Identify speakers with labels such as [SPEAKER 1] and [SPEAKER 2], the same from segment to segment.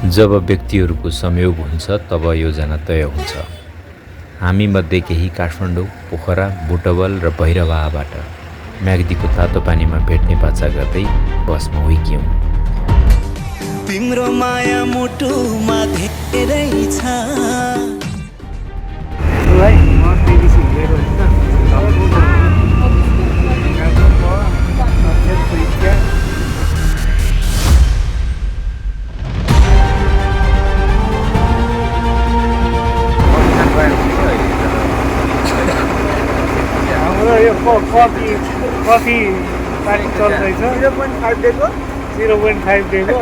[SPEAKER 1] जब व्यक्तिहरूको संयोग हुन्छ तब योजना तय हुन्छ। हामीमध्ये केही काठमाडौँ, पोखरा, बुटवल र भैरवाबाट म्याग्दीको तातो पानीमा भेट्ने बाचा गर्दै बसमा हुइक्यौँ।
[SPEAKER 2] तिम्रो माया मुटुमा धेरै छ।
[SPEAKER 3] हाम्रो यो कफी पार्टी चल्दैछ 0.5 डेको 0.5 डेको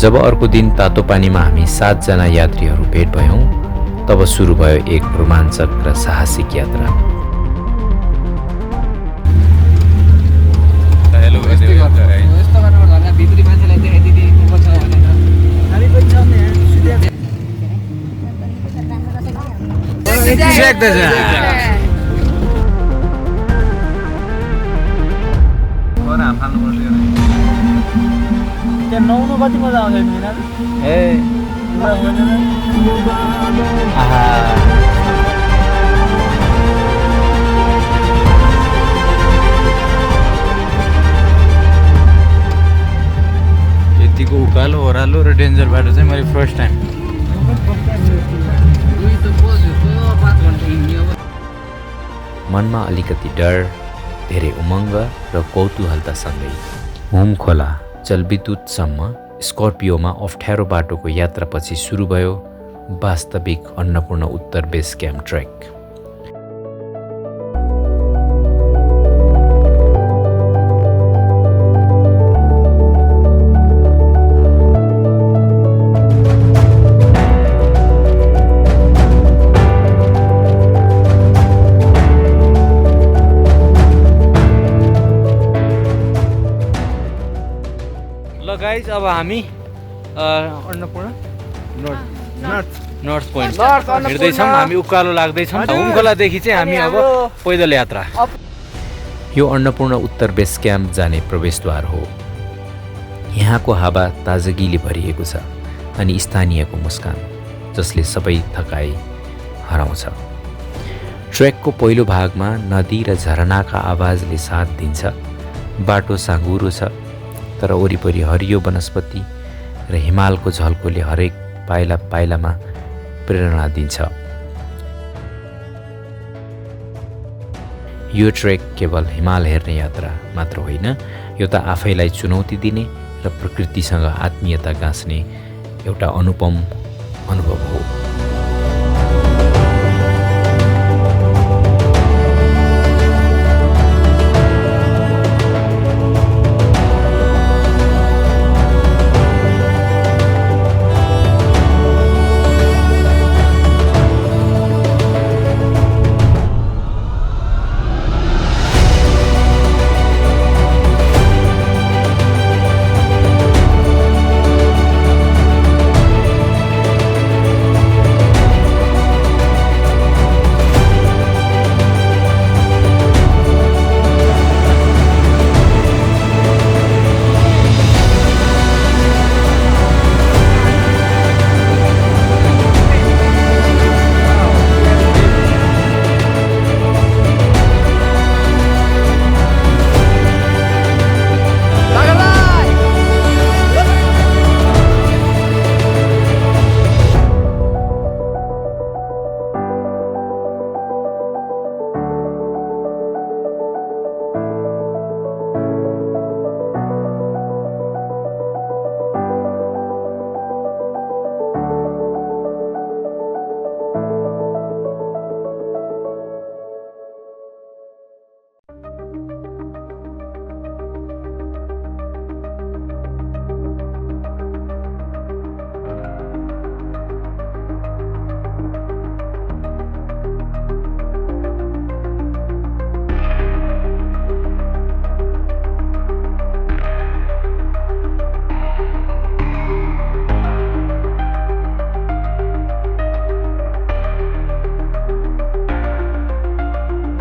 [SPEAKER 1] जब अर्को दिन तातो पानीमा हामी 7 जना यात्रीहरू भेट भयौँ तब सुरु भयो एक रोमाञ्चक र साहसिक यात्रा।
[SPEAKER 3] त्यहाँ नुहाउनु कति मजा आउँछ नि
[SPEAKER 4] यतिको उकालो ओह्रालो र डेन्जर बाटो चाहिँ मैले फर्स्ट टाइम।
[SPEAKER 1] मनमा अलिकति डर, धेरै उमङ्ग र कौतूहलतासँगै हुम खोला जलविद्युतसम्म स्कर्पियोमा अप्ठ्यारो बाटोको यात्रापछि सुरु भयो वास्तविक अन्नपूर्ण उत्तर बेस क्याम्प ट्रेक।
[SPEAKER 4] गाइज अब हामी अन्नपूर्ण नर्थ पोइन्ट हिँड्दैछौँ। हामी उकालो लाग्दैछौँ। हुमखोलादेखि चाहिँ हामी अब पैदल यात्रा।
[SPEAKER 1] यो अन्नपूर्ण उत्तर बेस क्याम्प जाने प्रवेशद्वार हो। यहाँको हावा ताजगीले भरिएको छ अनि स्थानीयको मुस्कान जसले सबै थकाइ हराउँछ। ट्रेकको पहिलो भागमा नदी र झरनाका आवाजले साथ दिन्छ। बाटो साँघुरो छ तर वरिपरि हरियो वनस्पति र हिमालको झल्कोले हरेक पाइला पाइलामा प्रेरणा दिन्छ। यो ट्रेक केवल हिमाल हेर्ने यात्रा मात्र होइन, यो त आफैलाई चुनौती दिने र प्रकृतिसँग आत्मीयता गाँच्ने एउटा अनुपम अनुभव हो।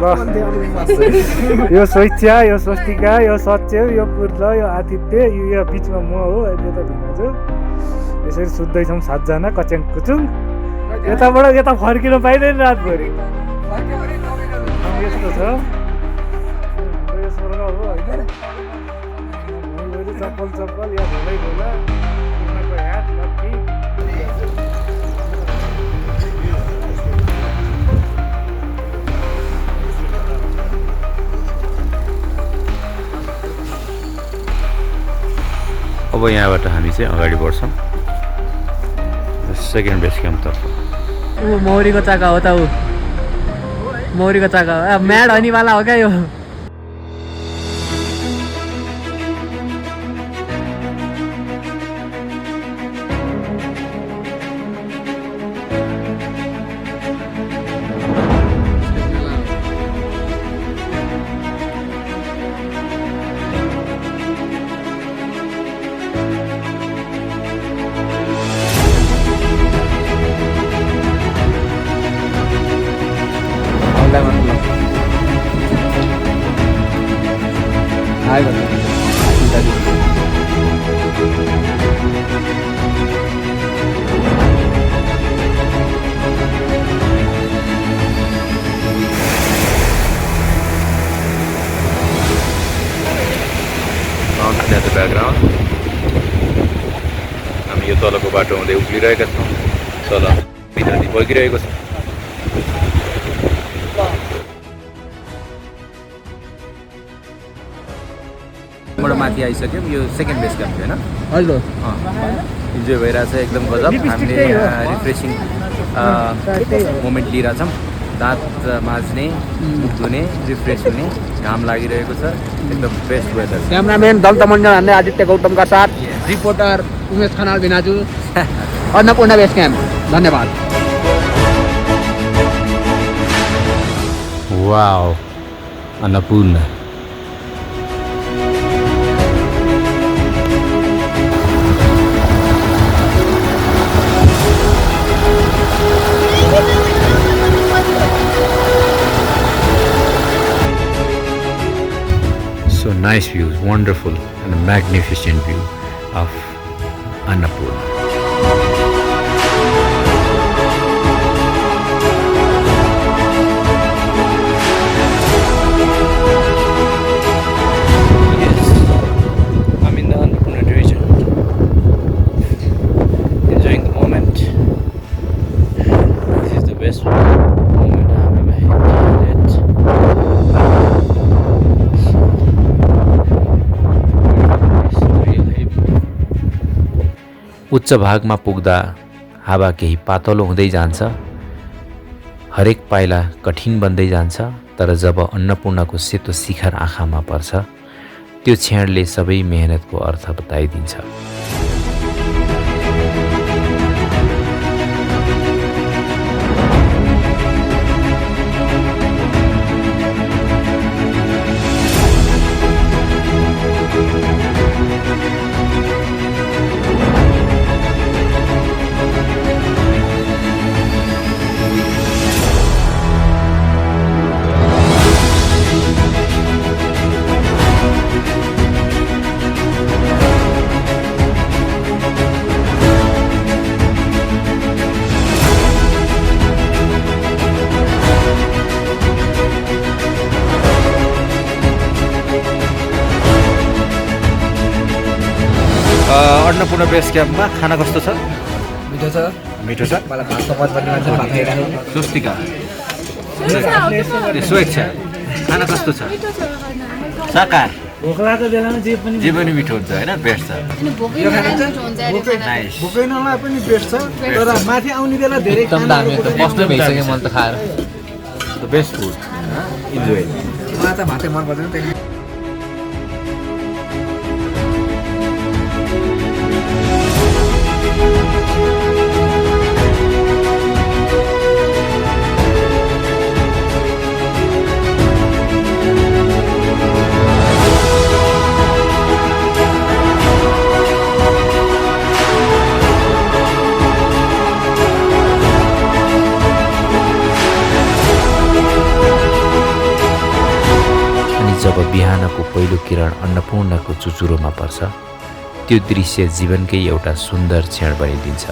[SPEAKER 3] यो स्वेच्छा, यो स्वस्तिका, यो सच्चेव, यो पूर्ल, यो आतिथ्य, यो बिचमा म हो अहिले त भिनाजु। यसरी सुत्दैछौँ 7 जना कच्याङ कुचुङ। यताबाट यता फर्किनु पाइँदैन रातभरि। यस्तो छ हाम्रो यो स्वर्ग हो होइन। चप्पल चप्पल या झोलै झोला कुर्नाको ह्याट लक्की।
[SPEAKER 1] अब यहाँबाट हामी चाहिँ अगाडि बढ्छौँ सेकेन्ड बेस क्याम्पतर्फ।
[SPEAKER 5] ऊ मौरीको चाका हो त, ऊ मौरीको चाका हो। म्याड हनीवाला हो क्या यो।
[SPEAKER 1] ब्याकग्राउन्ड हामी यो तलको बाटो हुँदै उक्लिरहेका छौँ। तल नदी बगिरहेको छ। बाट माथि आइसक्यौँ। यो सेकेन्ड बेस क्याम्प होइन,
[SPEAKER 5] हजुर
[SPEAKER 1] इन्जोय भइरहेछ एकदम गजब। हामीले रिफ्रेसिङ मोमेन्ट लिइरहेछौँ। दाँत माझ्ने, मुख धुने, रिफ्रेस हुने। घाम लागिरहेको छ, एकदम बेस्ट वेदर।
[SPEAKER 5] क्यामराम्यान दन्त मण्डल हान्ने आदित्य गौतमका साथ रिपोर्टर उमेश खनाल भिनाजु अन्नपूर्ण बेस क्याम्प। धन्यवाद।
[SPEAKER 1] Wow Annapurna. So nice views, wonderful and a magnificent view of Annapurna. Yes, I'm in the Annapurna region, enjoying the moment. This is the best moment I have ever had. उच्च भागमा पुग्दा हावा केही पातलो हुँदै जान्छ। हरेक पाइला कठिन बन्दै जान्छ। तर जब अन्नपूर्णको सेतो शिखर आँखामा पर्छ, त्यो क्षणले सबै मेहनतको अर्थ बताइदिन्छ। अन्नपूर्ण बेस क्याम्पमा खाना कस्तो छ?
[SPEAKER 5] मिठो छ।
[SPEAKER 1] मिठो छ।
[SPEAKER 5] मलाई भात सपत भन्ने मान्छे भात खाइरहेको।
[SPEAKER 1] स्वस्तिका स्वेच्छा खाना कस्तो छ? साकार
[SPEAKER 3] भोक लागेको बेलामा जे
[SPEAKER 1] पनि मिठो हुन्छ होइन, बेस्ट छ। नाइस।
[SPEAKER 3] भोकै नलागे पनि बेस्ट छ। तर माथि आउने बेला धेरै
[SPEAKER 5] एकदम दामी त बस्नु भइसक्यो मन त खाएर।
[SPEAKER 1] The best food enjoy.
[SPEAKER 3] मलाई त भातै मन पर्दैन त्यही।
[SPEAKER 1] जब बिहानको पहिलो किरण अन्नपूर्णको चुचुरोमा पर्छ, त्यो दृश्य जीवनकै एउटा सुन्दर क्षण बनिदिन्छ।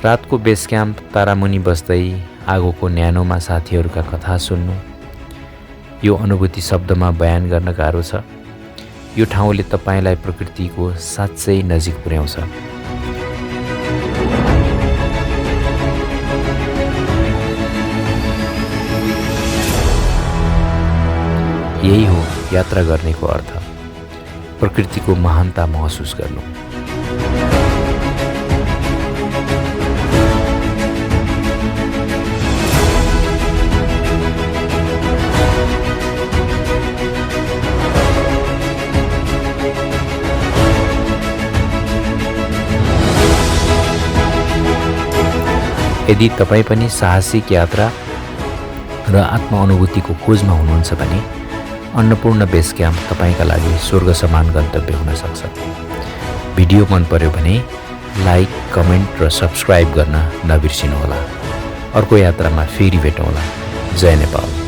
[SPEAKER 1] रातको बेस क्याम्प तारामुनि बस्दै आगोको न्यानोमा साथीहरूका कथा सुन्नु, यो अनुभूति शब्दमा बयान गर्न गाह्रो छ। यो ठाउँले तपाईँलाई प्रकृतिको साँच्चै नजिक पुर्याउँछ। यही हो यात्रा गर्नेको अर्थ, प्रकृतिको महानता महसुस गर्नु। यदि तपाईँ पनि साहसिक यात्रा र आत्म-अनुभूतिको खोजमा हुनुहुन्छ भने अन्नपूर्ण बेस क्याम्प तपाईँका लागि स्वर्ग समान गन्तव्य हुन सक्छ। भिडियो मन पर्यो भने लाइक, कमेन्ट र सब्सक्राइब गर्न नबिर्सिनुहोला। अर्को यात्रामा फेरि भेटौँला। जय नेपाल।